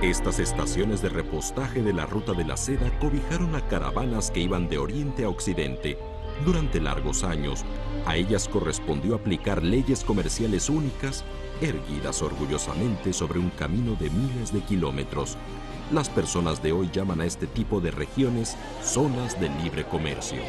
Estas estaciones de repostaje de la Ruta de la Seda cobijaron a caravanas que iban de oriente a occidente. Durante largos años, a ellas correspondió aplicar leyes comerciales únicas, erguidas orgullosamente sobre un camino de miles de kilómetros. Las personas de hoy llaman a este tipo de regiones zonas de libre comercio.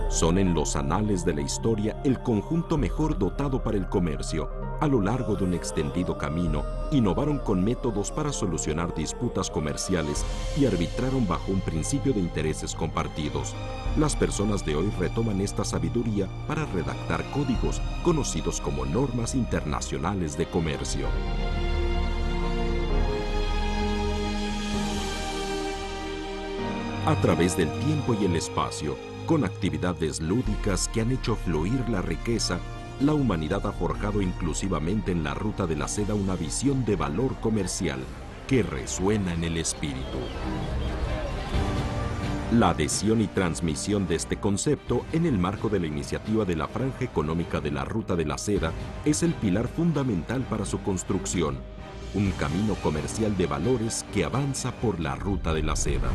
Son en los anales de la historia el conjunto mejor dotado para el comercio. A lo largo de un extendido camino, innovaron con métodos para solucionar disputas comerciales y arbitraron bajo un principio de intereses compartidos. Las personas de hoy retoman esta sabiduría para redactar códigos conocidos como normas internacionales de comercio. A través del tiempo y el espacio, con actividades lúdicas que han hecho fluir la riqueza, la humanidad ha forjado inclusivamente en la Ruta de la Seda una visión de valor comercial que resuena en el espíritu. La adhesión y transmisión de este concepto en el marco de la iniciativa de la Franja Económica de la Ruta de la Seda es el pilar fundamental para su construcción, un camino comercial de valores que avanza por la Ruta de la Seda.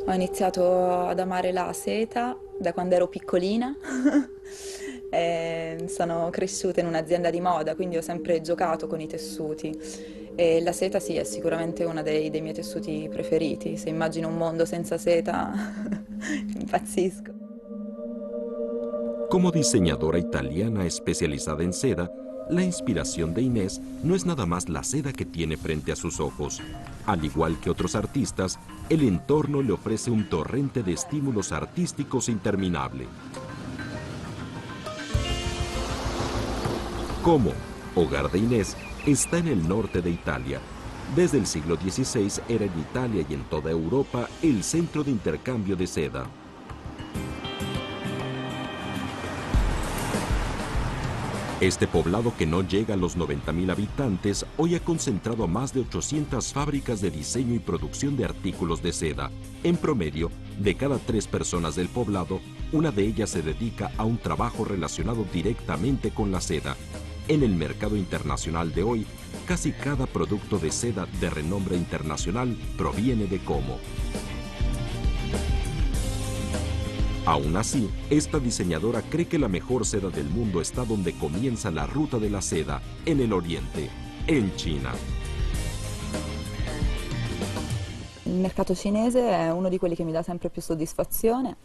Ho iniziato ad amare la seta da quando ero piccolina. Sono cresciuta in un'azienda di moda, quindi ho sempre giocato con i tessuti. E la seta sì, è sicuramente uno dei miei tessuti preferiti. Se immagino un mondo senza seta, impazzisco. Como diseñadora italiana especializada en seda, la inspiración de Inés no es nada más la seda que tiene frente a sus ojos. Al igual que otros artistas, el entorno le ofrece un torrente de estímulos artísticos interminable. Como, hogar de Inés, está en el norte de Italia. Desde el siglo XVI era en Italia y en toda Europa el centro de intercambio de seda. Este poblado, que no llega a los 90.000 habitantes, hoy ha concentrado a más de 800 fábricas de diseño y producción de artículos de seda. En promedio, de cada 3 personas del poblado, una de ellas se dedica a un trabajo relacionado directamente con la seda. En el mercado internacional de hoy, casi cada producto de seda de renombre internacional proviene de Como. Aún así, esta diseñadora cree que la mejor seda del mundo está donde comienza la Ruta de la Seda, en el Oriente, en Cina. Il mercato cinese è uno di quelli che mi dà sempre più soddisfazione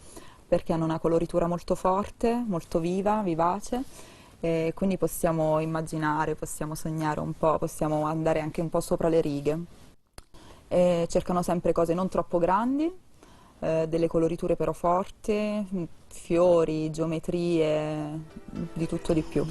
perché hanno una coloritura molto forte, molto viva, vivace, e quindi possiamo immaginare, possiamo sognare un po', possiamo andare anche un po' sopra le righe. E cercano sempre cose non troppo grandi, delle coloriture però forti, fiori, geometrie, di tutto di più.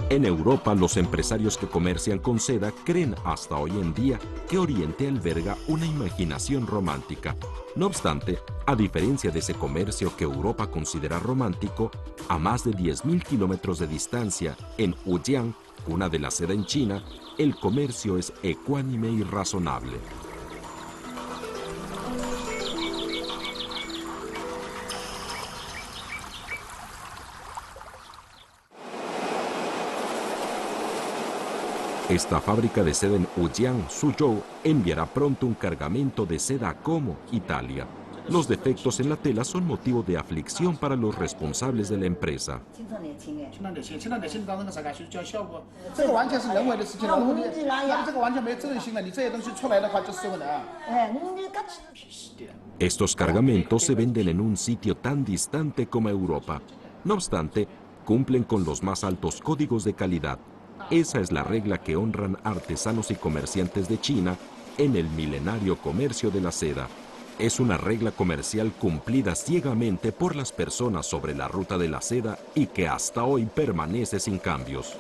En Europa, los empresarios que comercian con seda creen hasta hoy en día que Oriente alberga una imaginación romántica. No obstante, a diferencia de ese comercio que Europa considera romántico, a más de 10.000 kilómetros de distancia, en Wujiang, cuna de la seda en China, el comercio es ecuánime y razonable. Esta fábrica de seda en Wujiang, Suzhou, enviará pronto un cargamento de seda a Como, Italia. Los defectos en la tela son motivo de aflicción para los responsables de la empresa. Estos cargamentos se venden en un sitio tan distante como Europa. No obstante, cumplen con los más altos códigos de calidad. Esa es la regla que honran artesanos y comerciantes de China en el milenario comercio de la seda. Es una regla comercial cumplida ciegamente por las personas sobre la Ruta de la Seda y que hasta hoy permanece sin cambios.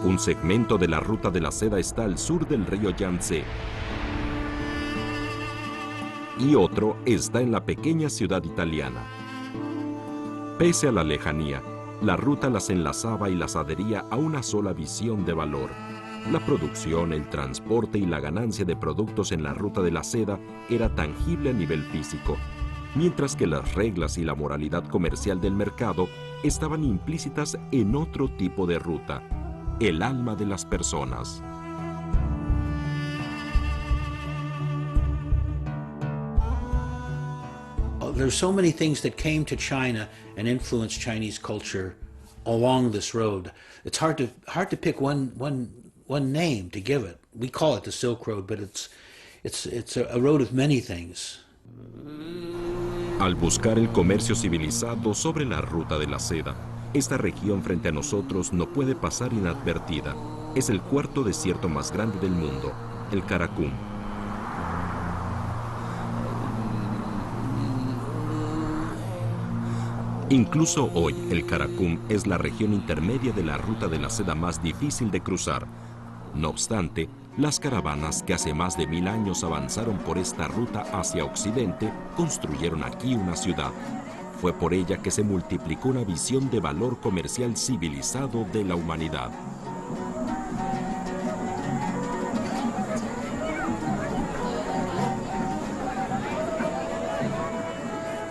Un segmento de la ruta de la seda está al sur del río Yangtze y otro está en la pequeña ciudad italiana. Pese a la lejanía, la ruta las enlazaba y las adhería a una sola visión de valor. La producción, el transporte y la ganancia de productos en la ruta de la seda era tangible a nivel físico, mientras que las reglas y la moralidad comercial del mercado estaban implícitas en otro tipo de ruta, el alma de las personas. There's so many things that came to China and influenced Chinese culture along this road. It's hard to pick one name to give it. We call it the Silk Road, but it's a road of many things. Al buscar el comercio civilizado sobre la ruta de la seda, esta región frente a nosotros no puede pasar inadvertida. Es el cuarto desierto más grande del mundo, el Karakum. Incluso hoy, el Karakum es la región intermedia de la ruta de la seda más difícil de cruzar. No obstante, las caravanas que hace más de 1000 años avanzaron por esta ruta hacia Occidente construyeron aquí una ciudad. Fue por ella que se multiplicó una visión de valor comercial civilizado de la humanidad.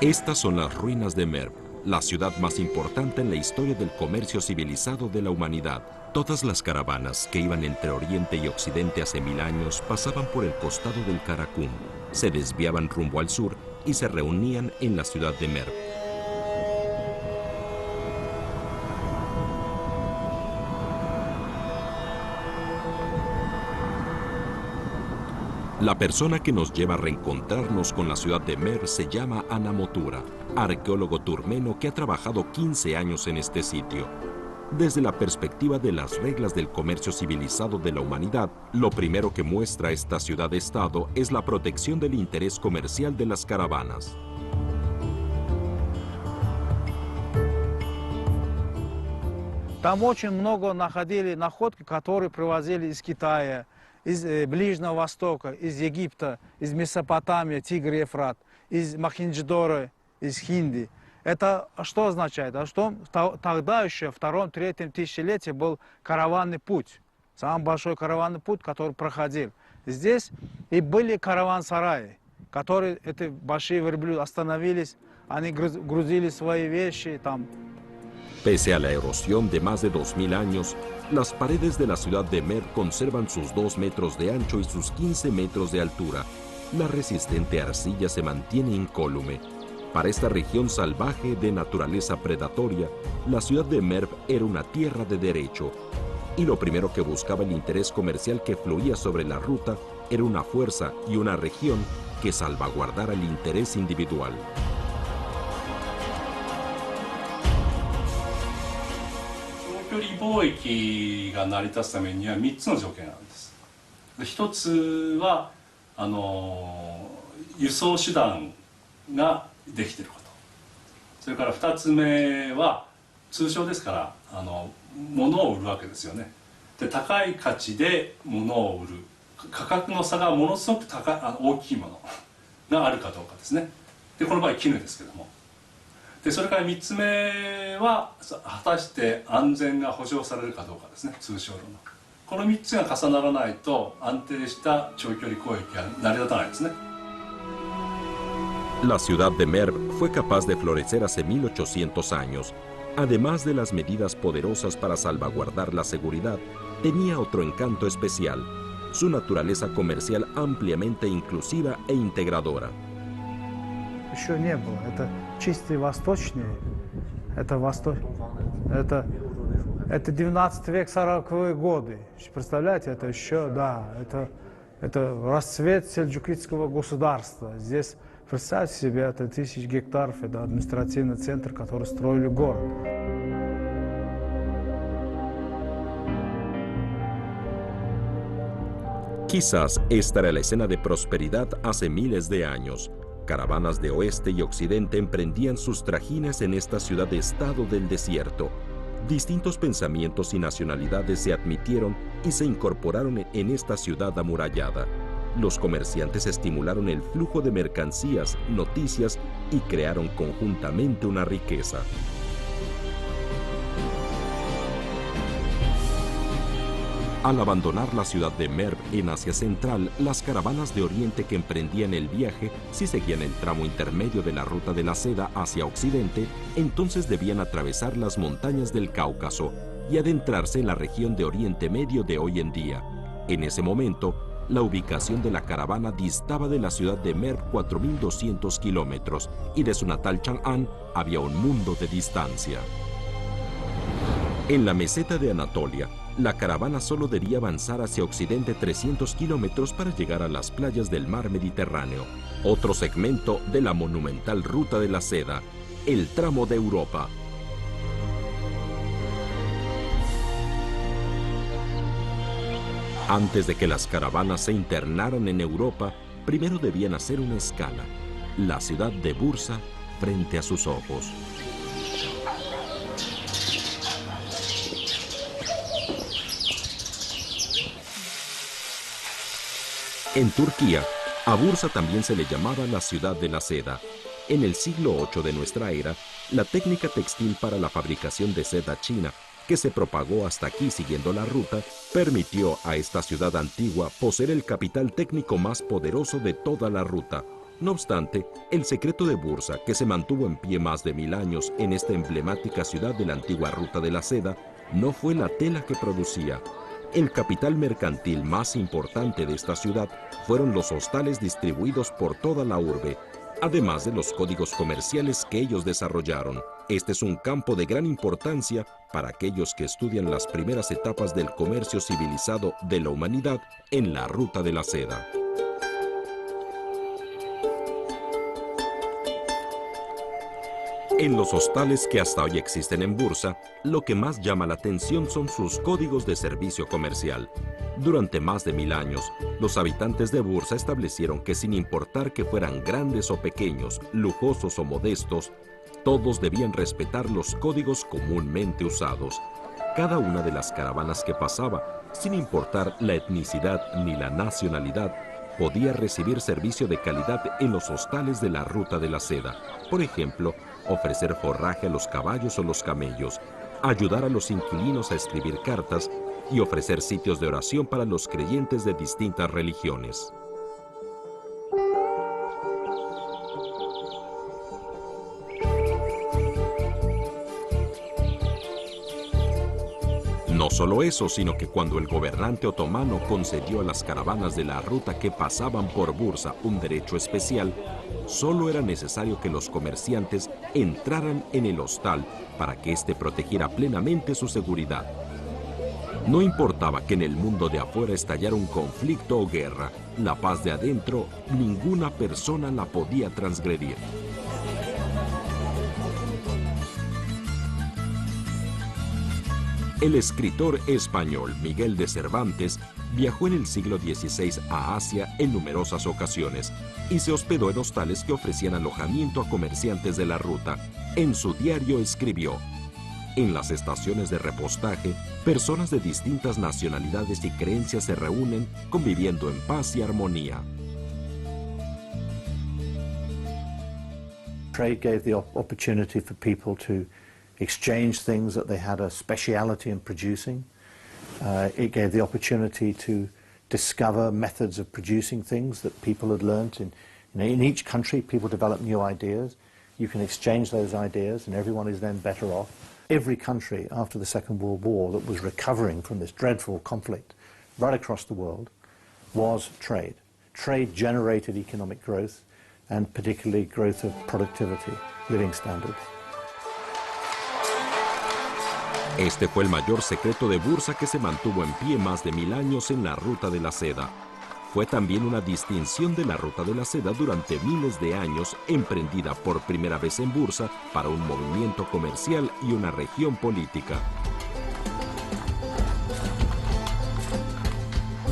Estas son las ruinas de Merv, la ciudad más importante en la historia del comercio civilizado de la humanidad. Todas las caravanas que iban entre Oriente y Occidente hace 1000 años pasaban por el costado del Karakum, se desviaban rumbo al sur y se reunían en la ciudad de Merv. La persona que nos lleva a reencontrarnos con la ciudad de Merv se llama Ana Motura, arqueólogo turmeno que ha trabajado 15 años en este sitio. Desde la perspectiva de las reglas del comercio civilizado de la humanidad, lo primero que muestra esta ciudad-estado es la protección del interés comercial de las caravanas. Там очень много находили находки, которые привозили из Китая, из Ближнего Востока, из Египта, из Месопотамии, Тигр и Ефрат, из Мохенджо-Даро, из Хинди. Это что означает? Что тогда еще, в 2-3 тысячелетии, был караванный путь. Самый большой караванный путь, который проходил. Здесь и были караван-сараи, которые, эти большие верблюды, остановились, они грузили свои вещи там. Pese a la erosión de más de 2000 años, las paredes de la ciudad de Merv conservan sus 2 metros de ancho y sus 15 metros de altura. La resistente arcilla se mantiene incólume. Para esta región salvaje de naturaleza predatoria, la ciudad de Merv era una tierra de derecho. Y lo primero que buscaba el interés comercial que fluía sobre la ruta era una fuerza y una región que salvaguardara el interés individual.距離貿易が成り立つためには3つの条件があるんです。1つは輸送手段ができていること、それから2つ目は通商ですから物を売るわけですよね。で高い価値で物を売る、価格の差がものすごく大きいものがあるかどうかですね。でこの場合絹ですけども、でそれから3つ目は果たして安全が保障されるかどうかですね、通商路の。この3つが重ならないと安定した長距離交易が成り立たないですね。La ciudad de Merv fue capaz de florecer hace 1800 años. Además de las medidas poderosas para salvaguardar la seguridad, tenía otro encanto especial, su naturaleza comercial ampliamente inclusiva e integradora. Еще не было. Это чистый восточный, это 19 век, 40-е годы. Представляете, это еще, да, это расцвет сельджукидского государства. Здесь, представьте себе, это 1000 гектаров, это административный центр, который строили город. Quizás esta era la escena de prosperidad hace miles de años. Caravanas de oeste y occidente emprendían sus trajines en esta ciudad-estado del desierto. Distintos pensamientos y nacionalidades se admitieron y se incorporaron en esta ciudad amurallada. Los comerciantes estimularon el flujo de mercancías, noticias y crearon conjuntamente una riqueza. Al abandonar la ciudad de Merv en Asia Central, las caravanas de Oriente que emprendían el viaje, si seguían el tramo intermedio de la ruta de la seda hacia Occidente, entonces debían atravesar las montañas del Cáucaso y adentrarse en la región de Oriente Medio de hoy en día. En ese momento, la ubicación de la caravana distaba de la ciudad de Merv 4.200 kilómetros y de su natal Chang'an había un mundo de distancia. En la meseta de Anatolia, la caravana solo debía avanzar hacia Occidente 300 kilómetros para llegar a las playas del mar Mediterráneo. Otro segmento de la monumental Ruta de la Seda, el tramo de Europa. Antes de que las caravanas se internaran en Europa, primero debían hacer una escala, la ciudad de Bursa frente a sus ojos. En Turquía, a Bursa también se le llamaba la ciudad de la seda. En el siglo VIII de nuestra era, la técnica textil para la fabricación de seda china, que se propagó hasta aquí siguiendo la ruta, permitió a esta ciudad antigua poseer el capital técnico más poderoso de toda la ruta. No obstante, el secreto de Bursa, que se mantuvo en pie más de 1000 años en esta emblemática ciudad de la antigua ruta de la seda, no fue la tela que producía. El capital mercantil más importante de esta ciudad fueron los hostales distribuidos por toda la urbe, además de los códigos comerciales que ellos desarrollaron. Este es un campo de gran importancia para aquellos que estudian las primeras etapas del comercio civilizado de la humanidad en la ruta de la seda. En los hostales que hasta hoy existen en Bursa, lo que más llama la atención son sus códigos de servicio comercial. Durante más de 1000 años, los habitantes de Bursa establecieron que sin importar que fueran grandes o pequeños, lujosos o modestos, todos debían respetar los códigos comúnmente usados. Cada una de las caravanas que pasaba, sin importar la etnicidad ni la nacionalidad, podía recibir servicio de calidad en los hostales de la ruta de la seda. Por ejemplo, ofrecer forraje a los caballos o los camellos, ayudar a los inquilinos a escribir cartas y ofrecer sitios de oración para los creyentes de distintas religiones. No solo eso, sino que cuando el gobernante otomano concedió a las caravanas de la ruta que pasaban por Bursa un derecho especial, solo era necesario que los comerciantes entraran en el hostal para que éste protegiera plenamente su seguridad. No importaba que en el mundo de afuera estallara un conflicto o guerra, la paz de adentro ninguna persona la podía transgredir. El escritor español Miguel de Cervantes viajó en el siglo XVI a Asia en numerosas ocasiones y se hospedó en hostales que ofrecían alojamiento a comerciantes de la ruta. En su diario escribió: en las estaciones de repostaje, personas de distintas nacionalidades y creencias se reúnen conviviendo en paz y armonía. Trade gave the opportunity for people to exchange things that they had a speciality in producing. It gave the opportunity to discover methods of producing things that people had learnt. In each country, people develop new ideas. You can exchange those ideas and everyone is then better off. Every country after the Second World War that was recovering from this dreadful conflict right across the world was trade. Trade generated economic growth and particularly growth of productivity, living standards. Este fue el mayor secreto de Bursa, que se mantuvo en pie más de 1000 años en la ruta de la seda. Fue también una distinción de la ruta de la seda durante miles de años, emprendida por primera vez en Bursa para un movimiento comercial y una región política.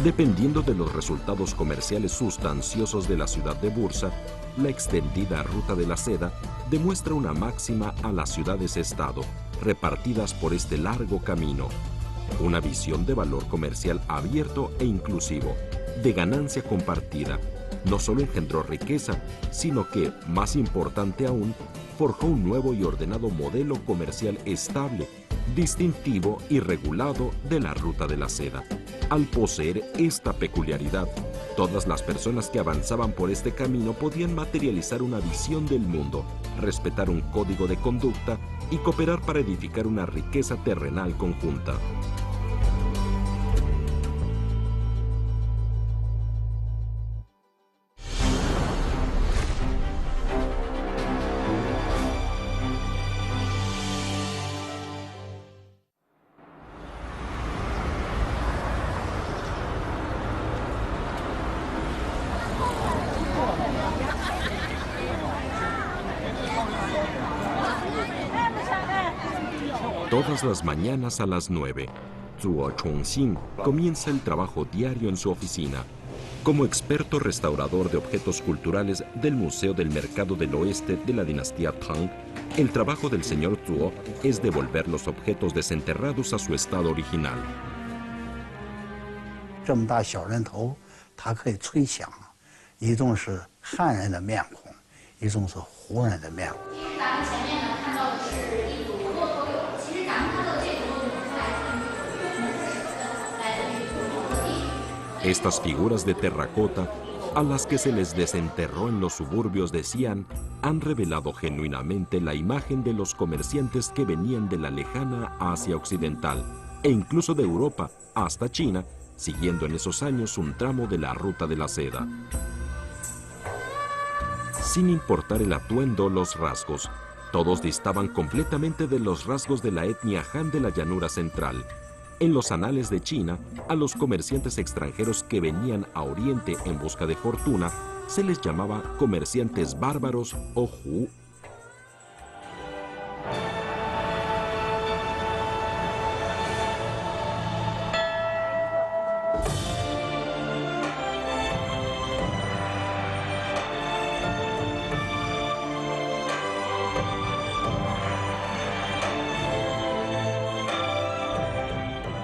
Dependiendo de los resultados comerciales sustanciosos de la ciudad de Bursa, la extendida ruta de la seda demuestra una máxima a las ciudades-estado. repartidas por este largo camino. Una visión de valor comercial abierto e inclusivo, de ganancia compartida, no solo engendró riqueza, sino que, más importante aún, forjó un nuevo y ordenado modelo comercial estable, distintivo y regulado de la Ruta de la Seda. Al poseer esta peculiaridad, todas las personas que avanzaban por este camino podían materializar una visión del mundo, respetar un código de conducta y cooperar para edificar una riqueza terrenal conjunta. Todas las mañanas a las 9, Zuo Chongxing comienza el trabajo diario en su oficina. Como experto restaurador de objetos culturales del Museo del Mercado del Oeste de la dinastía Tang, el trabajo del señor Zuo es devolver los objetos desenterrados a su estado original. 这么大小人头，它可以吹响，一种是汉人的面孔，一种是胡人的面孔。咱们前面呢看到的是一组骆驼俑，其实咱们看到的这组骆驼是来自于土地。 Estas figuras de terracota, a las que se les desenterró en los suburbios de Xi'an, han revelado genuinamente la imagen de los comerciantes que venían de la lejana Asia Occidental e incluso de Europa hasta China, siguiendo en esos años un tramo de la Ruta de la Seda. Sin importar el atuendo o los rasgos, todos distaban completamente de los rasgos de la etnia Han de la llanura central. En los anales de China, a los comerciantes extranjeros que venían a Oriente en busca de fortuna, se les llamaba comerciantes bárbaros o Hu.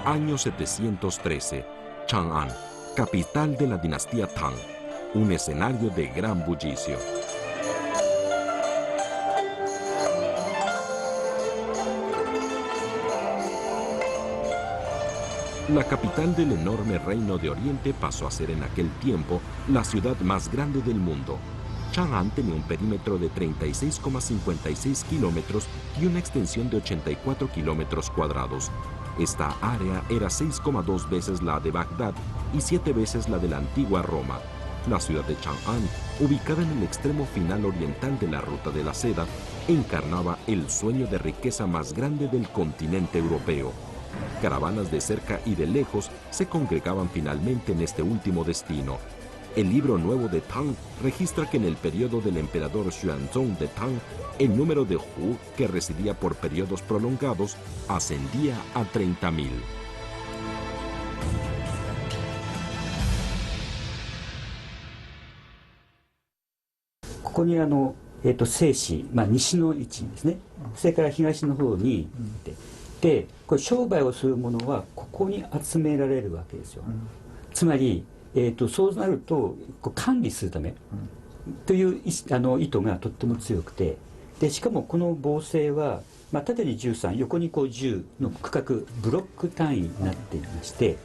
Año 713, Chang'an, capital de la dinastía Tang, un escenario de gran bullicio. La capital del enorme reino de Oriente pasó a ser en aquel tiempo la ciudad más grande del mundo. Chang'an tenía un perímetro de 36,56 kilómetros y una extensión de 84 kilómetros cuadrados. Esta área era 6,2 veces la de Bagdad y 7 veces la de la antigua Roma. La ciudad de Chang'an, ubicada en el extremo final oriental de la Ruta de la Seda, encarnaba el sueño de riqueza más grande del continente europeo. Caravanas de cerca y de lejos se congregaban finalmente en este último destino. El libro nuevo de Tang registra que en el periodo del emperador Xuanzong de Tang, el número de Hu que residía por periodos prolongados ascendía a 30,000. ここに西市、西の位置ですね。それから東の方に行って、で、これ商売をする者はここに集められるわけですよ。つまり。そうなると管理するためという意図がとっても強くて、でしかもこの房勢は、縦に13横に10の区画ブロック単位になっていまして。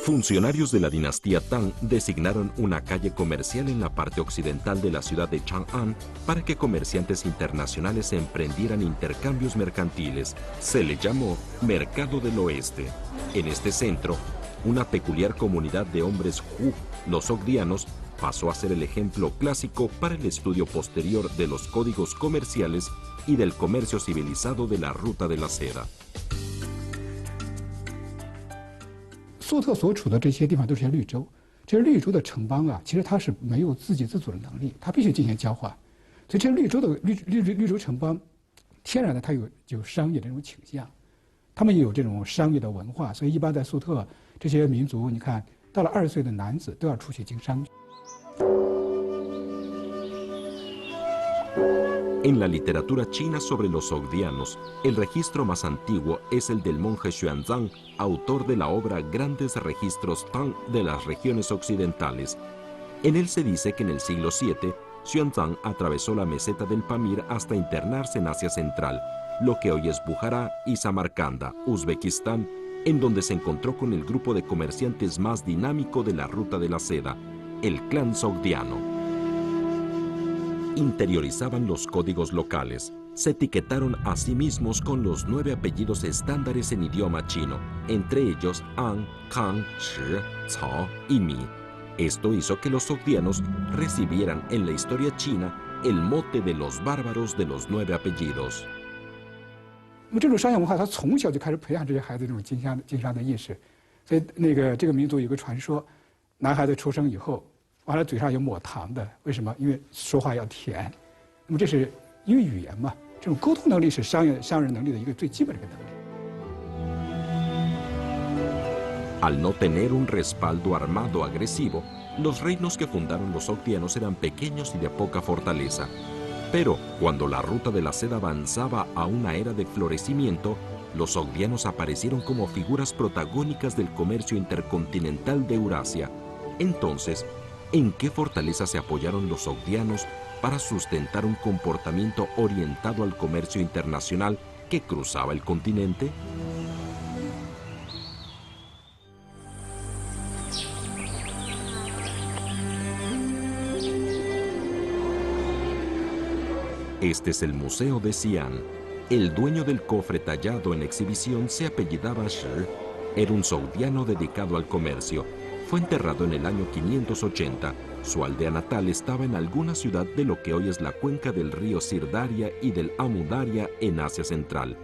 Funcionarios de la dinastía Tang designaron una calle comercial en la parte occidental de la ciudad de Chang'an para que comerciantes internacionales emprendieran intercambios mercantiles. Se le llamó Mercado del Oeste. En este centro, una peculiar comunidad de hombres Hu, los ogdianos, pasó a ser el ejemplo clásico para el estudio posterior de los códigos comerciales y del comercio civilizado de la Ruta de la Seda. 粟特所处的这些地方都是些绿洲，这些绿洲的城邦啊，其实它是没有自给自足的能力，它必须进行交换，所以这些绿洲城邦，天然的它有商业的这种倾向，他们也有这种商业的文化，所以一般在粟特这些民族，你看到了20岁的男子都要出去经商。En la literatura china sobre los sogdianos, el registro más antiguo es el del monje Xuanzang, autor de la obra Grandes Registros Tang de las regiones occidentales. En él se dice que en el siglo VII, Xuanzang atravesó la meseta del Pamir hasta internarse en Asia Central, lo que hoy es Bujará y Samarcanda, Uzbekistán, en donde se encontró con el grupo de comerciantes más dinámico de la Ruta de la Seda, el clan sogdiano. Interiorizaban los códigos locales, se etiquetaron a sí mismos con los 9 apellidos estándares en idioma chino, entre ellos An, Kang, Shi, Cao y Mi. Esto hizo que los sogdianos recibieran en la historia china el mote de los bárbaros de los 9 apellidos. 那么这种商业文化，它从小就开始培养这些孩子这种经商的意识，所以这个民族有个传说，男孩子出生以后，完了嘴上有抹糖的，为什么？因为说话要甜。那么这是因为语言嘛，这种沟通能力是商人能力的一个最基本的一个能力。 Al no tener un respaldo armado agresivo, los reinos que fundaron los sogdianos eran pequeños y de poca fortaleza. Pero cuando la Ruta de la Seda avanzaba a una era de florecimiento, los sogdianos aparecieron como figuras protagónicas del comercio intercontinental de Eurasia. Entonces, ¿en qué fortaleza se apoyaron los sogdianos para sustentar un comportamiento orientado al comercio internacional que cruzaba el continente? Este es el Museo de Xi'an. El dueño del cofre tallado en exhibición se apellidaba Shi. Era un sogdiano dedicado al comercio. Fue enterrado en el año 580. Su aldea natal estaba en alguna ciudad de lo que hoy es la cuenca del río Sirdaria y del Amu Daria en Asia Central.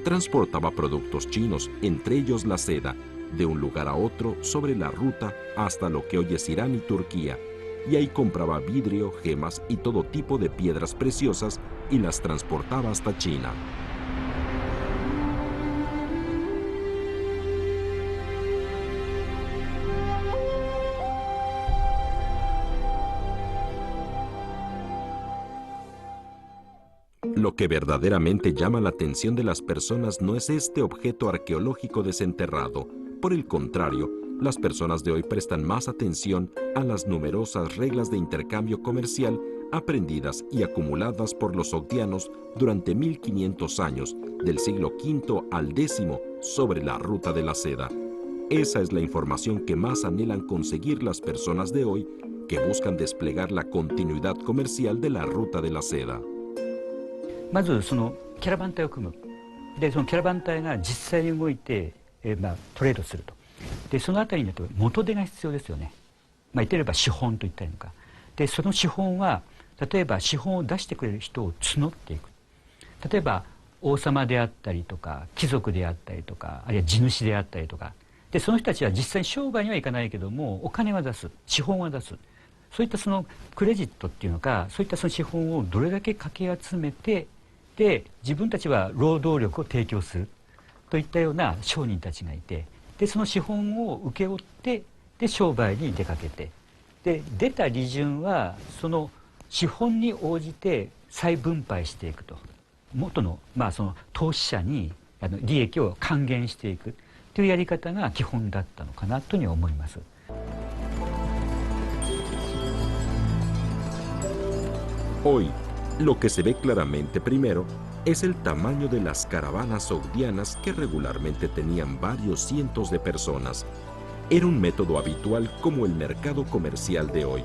Transportaba productos chinos, entre ellos la seda, de un lugar a otro sobre la ruta hasta lo que hoy es Irán y Turquía. Y ahí compraba vidrio, gemas y todo tipo de piedras preciosas y las transportaba hasta China. Lo que verdaderamente llama la atención de las personas no es este objeto arqueológico desenterrado. Por el contrario, las personas de hoy prestan más atención a las numerosas reglas de intercambio comercial aprendidas y acumuladas por los sogdianos durante 1500 años, del siglo V al X, sobre la Ruta de la Seda. Esa es la información que más anhelan conseguir las personas de hoy que buscan desplegar la continuidad comercial de la Ruta de la Seda. まずそのキャラバン隊を組む。でそのキャラバン隊が実際に動いて、トレードすると。でそのあたりに元手が必要ですよね。言ってみれば資本と言ったらいいのか。でその資本は例えば資本を出してくれる人を募っていく。例えば王様であったりとか貴族であったりとか、あるいは地主であったりとか。でその人たちは実際に商売にはいかないけどもお金は出す、資本は出す。そういったそのクレジットっていうのか、そういったその資本をどれだけかき集めて、で自分たちは労働力を提供するといったような商人たちがいて、でその資本を請け負ってで商売に出かけて、で出た利潤はその資本に応じて再分配していくと、元のその投資者に利益を還元していくというやり方が基本だったのかなというふうに思います。Hoy, lo que se ve claramente primero es el tamaño de las caravanas sogdianas que regularmente tenían varios cientos de personas. Era un método habitual como el mercado comercial de hoy,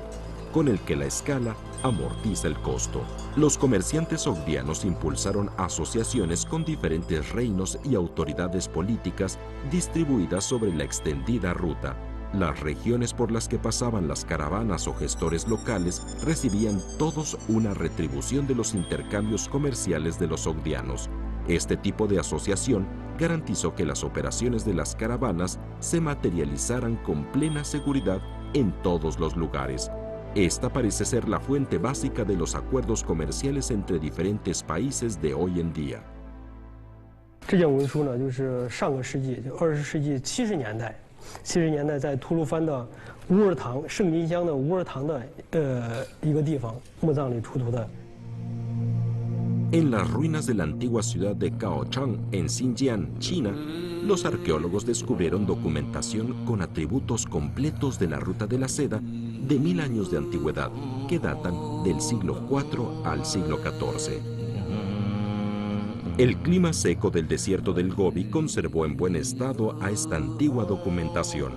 con el que la escala amortiza el costo. Los comerciantes sogdianos impulsaron asociaciones con diferentes reinos y autoridades políticas distribuidas sobre la extendida ruta. Las regiones por las que pasaban las caravanas o gestores locales recibían todos una retribución de los intercambios comerciales de los sogdianos. Este tipo de asociación garantizó que las operaciones de las caravanas se materializaran con plena seguridad en todos los lugares. Esta parece ser la fuente básica de los acuerdos comerciales entre diferentes países de hoy en día. 这件文书呢，就是上个世纪，就20世纪70年代。70年代在吐鲁番的乌尔唐圣金乡的乌尔唐的一个地方墓葬里出土的。En las ruinas de la antigua ciudad de Kaohsiung, en Xinjiang, China, los arqueólogos descubrieron documentación con atributos completos de la ruta de la seda de 1000 años de antigüedad, que datan del siglo IV al siglo XIV. El clima seco del desierto del Gobi conservó en buen estado a esta antigua documentación.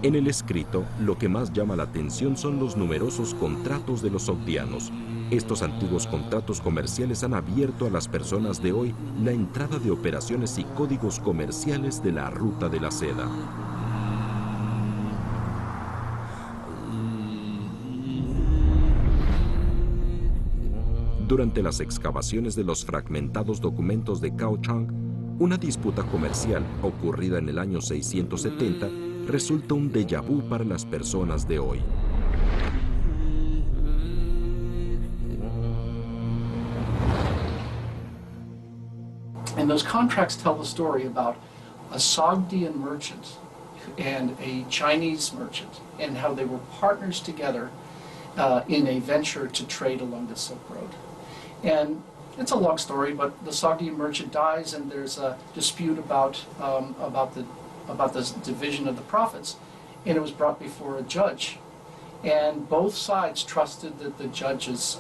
En el escrito, lo que más llama la atención son los numerosos contratos de los sogdianos. Estos antiguos contratos comerciales han abierto a las personas de hoy la entrada de operaciones y códigos comerciales de la ruta de la seda. Durante las excavaciones de los fragmentados documentos de Kaohsiung, una disputa comercial ocurrida en el año 670 resulta un déjà vu para las personas de hoy. And those contracts tell the story about a Sogdian merchant and a Chinese merchant and how they were partners together in a venture to trade along the Silk Road. And it's a long story, but the Sogdian merchant dies, and there's a dispute about the division of the profits, and it was brought before a judge, and both sides trusted that the judge's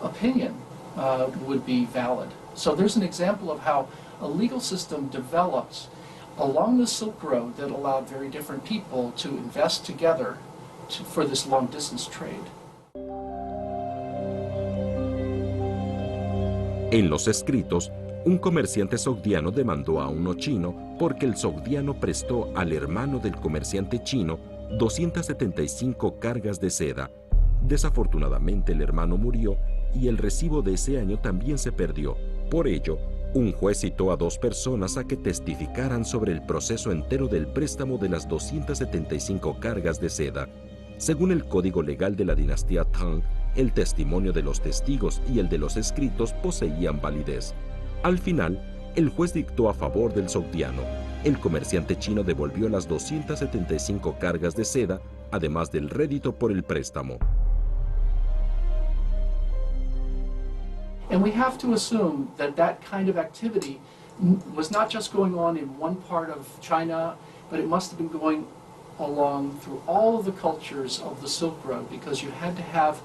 opinion would be valid. So there's an example of how a legal system developed along the Silk Road that allowed very different people to invest together for this long-distance trade. En los escritos, un comerciante sogdiano demandó a uno chino porque el sogdiano prestó al hermano del comerciante chino 275 cargas de seda. Desafortunadamente el hermano murió y el recibo de ese año también se perdió. Por ello, un juez citó a 2 personas a que testificaran sobre el proceso entero del préstamo de las 275 cargas de seda. Según el código legal de la dinastía Tang, el testimonio de los testigos y el de los escritos poseían validez. Al final, el juez dictó a favor del sogdiano. El comerciante chino devolvió las 275 cargas de seda, además del rédito por el préstamo. And we have to assume that that kind of activity was not just going on in one part of China, but it must have been going along through all of the cultures of the Silk Road, because you had to have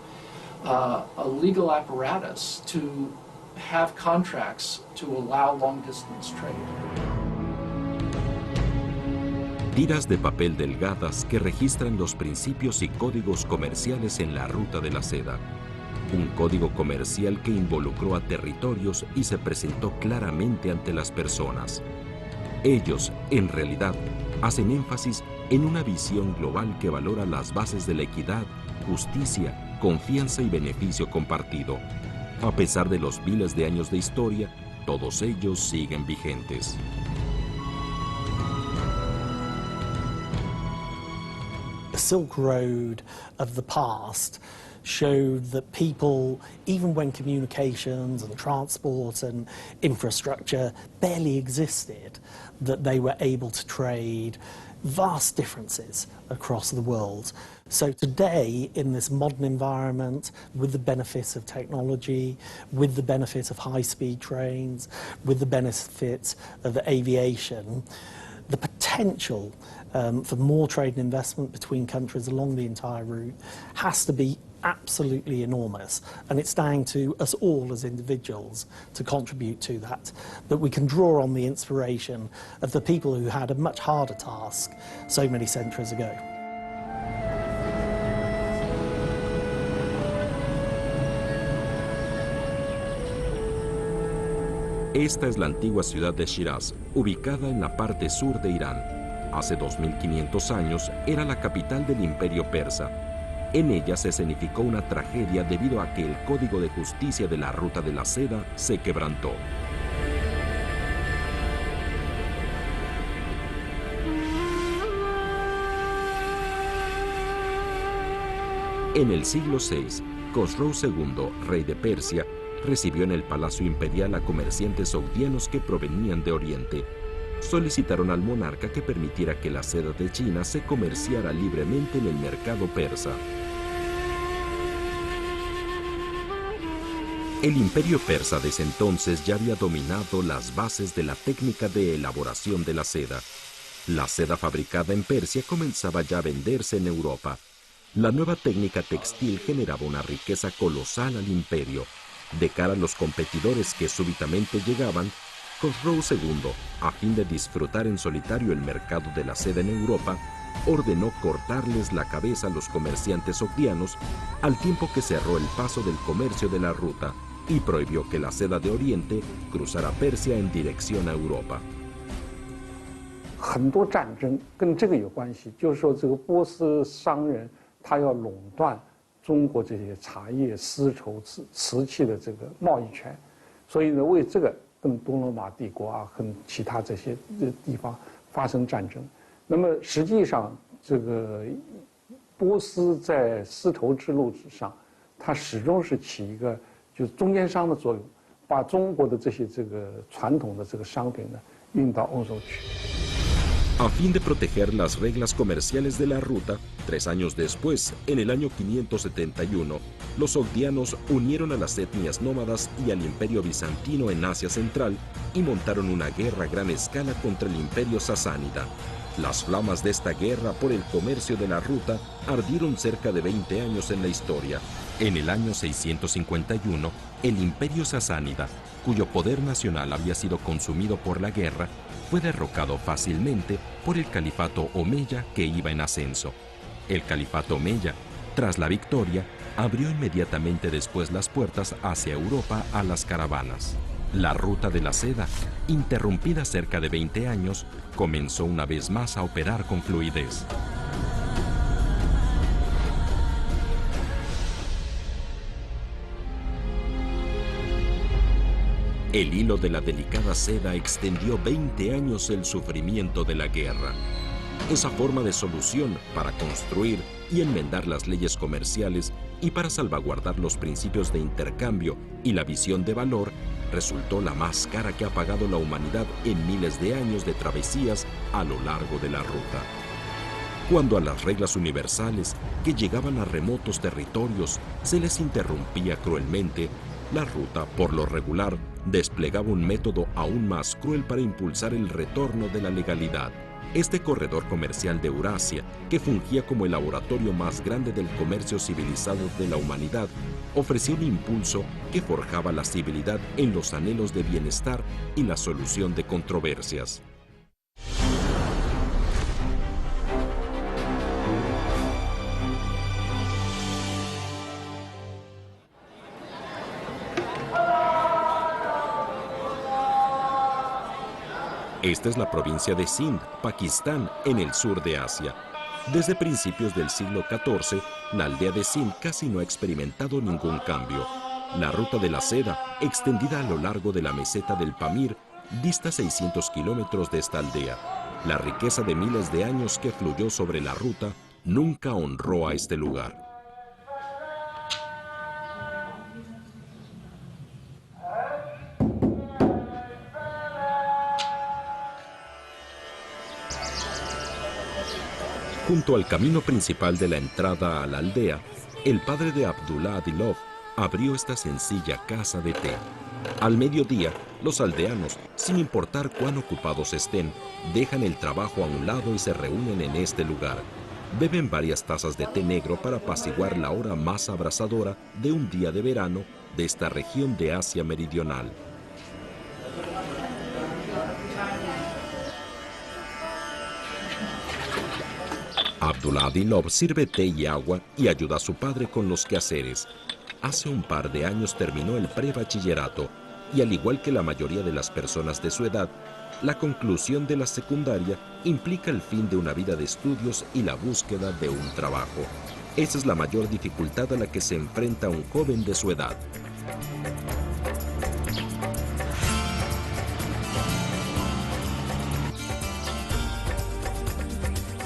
a legal apparatus to have contracts to allow long-distance trade. Tiras de papel delgadas que registran los principios y códigos comerciales en la ruta de la seda. Un código comercial que involucró a territorios y se presentó claramente ante las personas. Ellos, en realidad, hacen énfasis en una visión global que valora las bases de la equidad, justicia, confianza y beneficio compartido. A pesar de los miles de años de historia, todos ellos siguen vigentes. The Silk Road of the past showed that people, even when communications and transport and infrastructure barely existed, that they were able to trade vast differences across the world. So today, in this modern environment, with the benefits of technology, with the benefit of high-speed trains, with the benefits of aviation, the potential for more trade and investment between countries along the entire route has to be absolutely enormous, and it's down to us all as individuals to contribute to that, that we can draw on the inspiration of the people who had a much harder task so many centuries ago. Esta es la antigua ciudad de Shiraz, ubicada en la parte sur de Irán. Hace 2500 años era la capital del Imperio Persa. En ella se escenificó una tragedia debido a que el Código de Justicia de la Ruta de la Seda se quebrantó. En el siglo VI, Khosrou II, rey de Persia, recibió en el Palacio Imperial a comerciantes sogdianos que provenían de Oriente. Solicitaron al monarca que permitiera que la seda de China se comerciara libremente en el mercado persa. El imperio persa desde entonces ya había dominado las bases de la técnica de elaboración de la seda. La seda fabricada en Persia comenzaba ya a venderse en Europa. La nueva técnica textil generaba una riqueza colosal al imperio. De cara a los competidores que súbitamente llegaban, Khosrou II, a fin de disfrutar en solitario el mercado de la seda en Europa, ordenó cortarles la cabeza a los comerciantes sogdianos, al tiempo que cerró el paso del comercio de la ruta y prohibió que la seda de Oriente cruzara Persia en dirección a Europa. 很多战争跟这个有关系，就是说这个波斯商人他要垄断中国这些茶叶、丝绸、瓷器的这个贸易权，所以呢，为这个跟东罗马帝国啊，跟其他这些地方发生战争。那么实际上，这个波斯在丝绸之路之上，它始终是起一个就是中间商的作用，把中国的这些传统的这个商品呢运到欧洲去。 A fin de proteger las reglas comerciales de la ruta, 3 años después, en el año 571, los sogdianos unieron a las etnias nómadas y al imperio bizantino en Asia Central y montaron una guerra a gran escala contra el imperio sasánida. Las flamas de esta guerra por el comercio de la ruta ardieron cerca de 20 años en la historia. En el año 651, el imperio sasánida, cuyo poder nacional había sido consumido por la guerra, fue derrocado fácilmente por el califato omeya que iba en ascenso. El califato omeya, tras la victoria, abrió inmediatamente después las puertas hacia Europa a las caravanas. La ruta de la seda, interrumpida cerca de 20 años, comenzó una vez más a operar con fluidez. El hilo de la delicada seda extendió 20 años el sufrimiento de la guerra. Esa forma de solución para construir y enmendar las leyes comerciales y para salvaguardar los principios de intercambio y la visión de valor resultó la más cara que ha pagado la humanidad en miles de años de travesías a lo largo de la ruta. Cuando a las reglas universales que llegaban a remotos territorios se les interrumpía cruelmente, la ruta, por lo regular, desplegaba un método aún más cruel para impulsar el retorno de la legalidad. Este corredor comercial de Eurasia, que fungía como el laboratorio más grande del comercio civilizado de la humanidad, ofrecía un impulso que forjaba la civilidad en los anhelos de bienestar y la solución de controversias. Esta es la provincia de Sindh, Pakistán, en el sur de Asia. Desde principios del siglo XIV, la aldea de Sindh casi no ha experimentado ningún cambio. La ruta de la seda, extendida a lo largo de la meseta del Pamir, dista 600 kilómetros de esta aldea. La riqueza de miles de años que fluyó sobre la ruta nunca honró a este lugar. Junto al camino principal de la entrada a la aldea, el padre de Abdullah Adilov abrió esta sencilla casa de té. Al mediodía, los aldeanos, sin importar cuán ocupados estén, dejan el trabajo a un lado y se reúnen en este lugar. Beben varias tazas de té negro para apaciguar la hora más abrasadora de un día de verano de esta región de Asia Meridional. Abdullah Adilov sirve té y agua y ayuda a su padre con los quehaceres. Hace un par de años terminó el prebachillerato y, al igual que la mayoría de las personas de su edad, la conclusión de la secundaria implica el fin de una vida de estudios y la búsqueda de un trabajo. Esa es la mayor dificultad a la que se enfrenta un joven de su edad.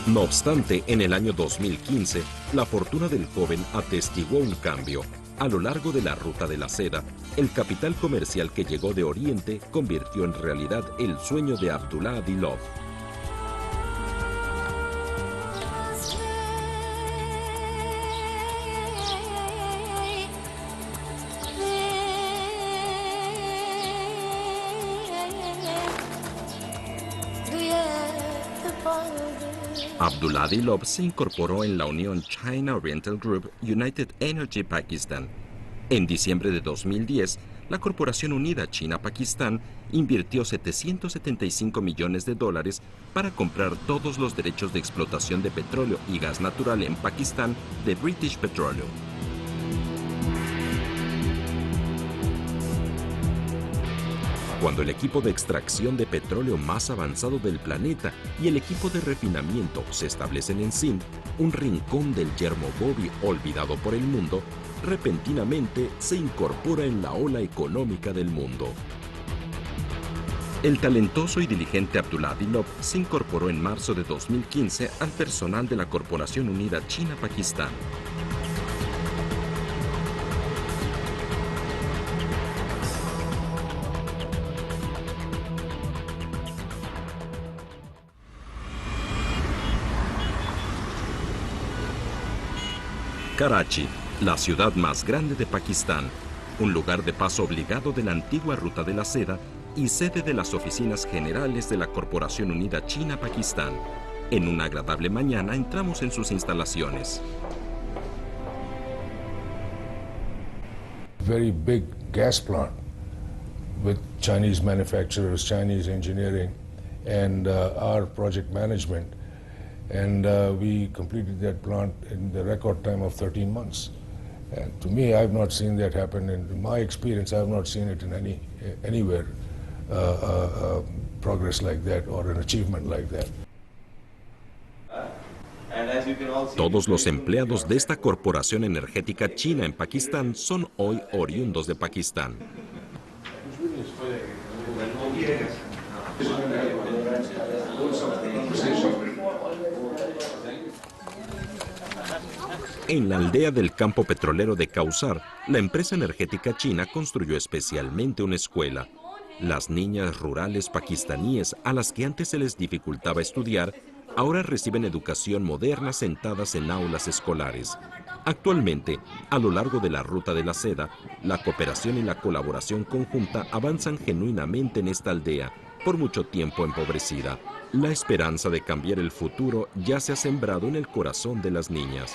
No obstante, en el año 2015, la fortuna del joven atestiguó un cambio. A lo largo de la ruta de la seda, el capital comercial que llegó de Oriente convirtió en realidad el sueño de Abdullah Adilov. Abdulhadi se incorporó en la unión China Oriental Group United Energy Pakistan. En diciembre de 2010, la Corporación Unida China-Pakistán invirtió $775 millones para comprar todos los derechos de explotación de petróleo y gas natural en Pakistán de British Petroleum. Cuando el equipo de extracción de petróleo más avanzado del planeta y el equipo de refinamiento se establecen en Sindh, un rincón del yermo Gobi olvidado por el mundo, repentinamente se incorpora en la ola económica del mundo. El talentoso y diligente Abdulhadi se incorporó en marzo de 2015 al personal de la Corporación Unida China-Pakistán. Karachi, la ciudad más grande de Pakistán, un lugar de paso obligado de la antigua Ruta de la Seda y sede de las oficinas generales de la Corporación Unida China-Pakistán. En una agradable mañana entramos en sus instalaciones. Very big gas plant with Chinese manufacturers, Chinese engineering, and our project management. And we completed that plant in the record time of 13 months. And to me, I've not seen that happen. In my experience, I've not seen it in anywhere, progress like that or an achievement like that. Todos los empleados de esta corporación energética china en Pakistán son hoy oriundos de Pakistán. En la aldea del campo petrolero de Kausar, la empresa energética china construyó especialmente una escuela. Las niñas rurales pakistaníes a las que antes se les dificultaba estudiar, ahora reciben educación moderna sentadas en aulas escolares. Actualmente, a lo largo de la Ruta de la Seda, la cooperación y la colaboración conjunta avanzan genuinamente en esta aldea, por mucho tiempo empobrecida. La esperanza de cambiar el futuro ya se ha sembrado en el corazón de las niñas.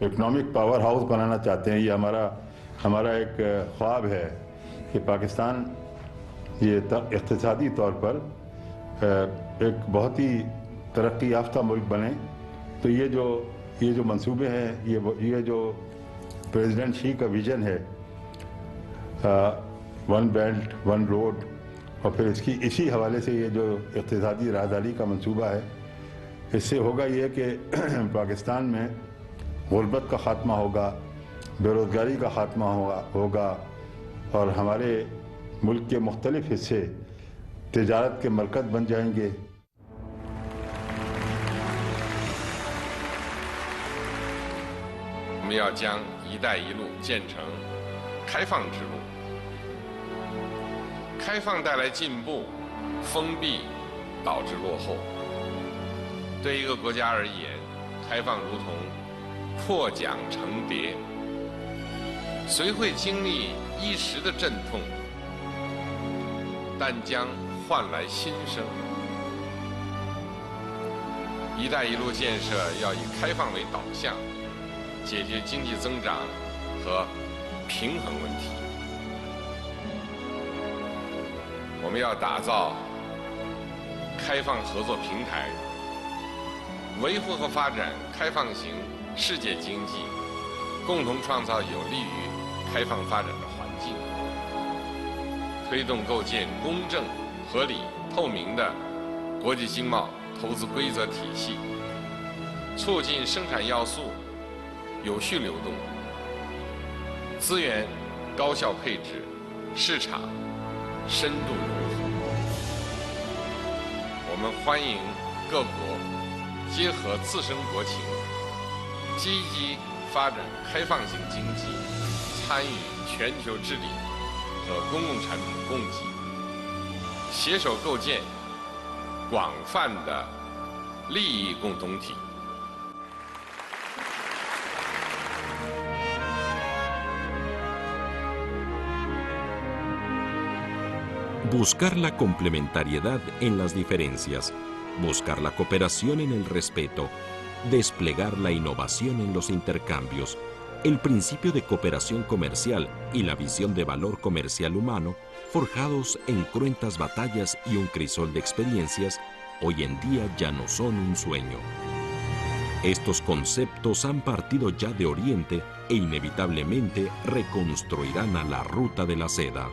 Economic powerhouse बनाना चाहते हैं। ये हमारा एक ख्वाब है कि पाकिस्तान ये इक़्तिसादी तौर पर एक बहुत ही तरक्की याफ्ता मुल्क बने। तो ये जो मंसूबे हैं, ये जो प्रेसिडेंट शी का विजन है, वन बेल्ट वन रोड, और फिर इसी हवाले से ये जो इक़्तिसादी राहदारी का मंसूबा है, इससे होगा ये कि पाकिस्तान में गुर्बत का खात्मा होगा, बेरोज़गारी का खात्मा होगा और हमारे मुल्क के मुख्तलिफ हिस्से तिजारत के मरकज़ बन जाएंगे।我们要将“一带一路”建成开放之路。开放带来进步，封闭导致落后。对一个国家而言，开放如同破茧成蝶，虽会经历一时的阵痛，但将换来新生。“一带一路”建设要以开放为导向，解决经济增长和平衡问题。我们要打造开放合作平台，维护和发展开放型世界经济，共同创造有利于开放发展的环境，推动构建公正、合理、透明的国际经贸投资规则体系，促进生产要素有序流动，资源高效配置，市场深度融合。我们欢迎各国结合自身国情，积极发展开放型经济，参与全球治理和公共产品供给，携手构建广泛的利益共同体。Buscar la complementariedad en las diferencias, buscar la cooperación en el respeto, desplegar la innovación en los intercambios, el principio de cooperación comercial y la visión de valor comercial humano, forjados en cruentas batallas y un crisol de experiencias, hoy en día ya no son un sueño. Estos conceptos han partido ya de Oriente e inevitablemente reconstruirán a la ruta de la seda.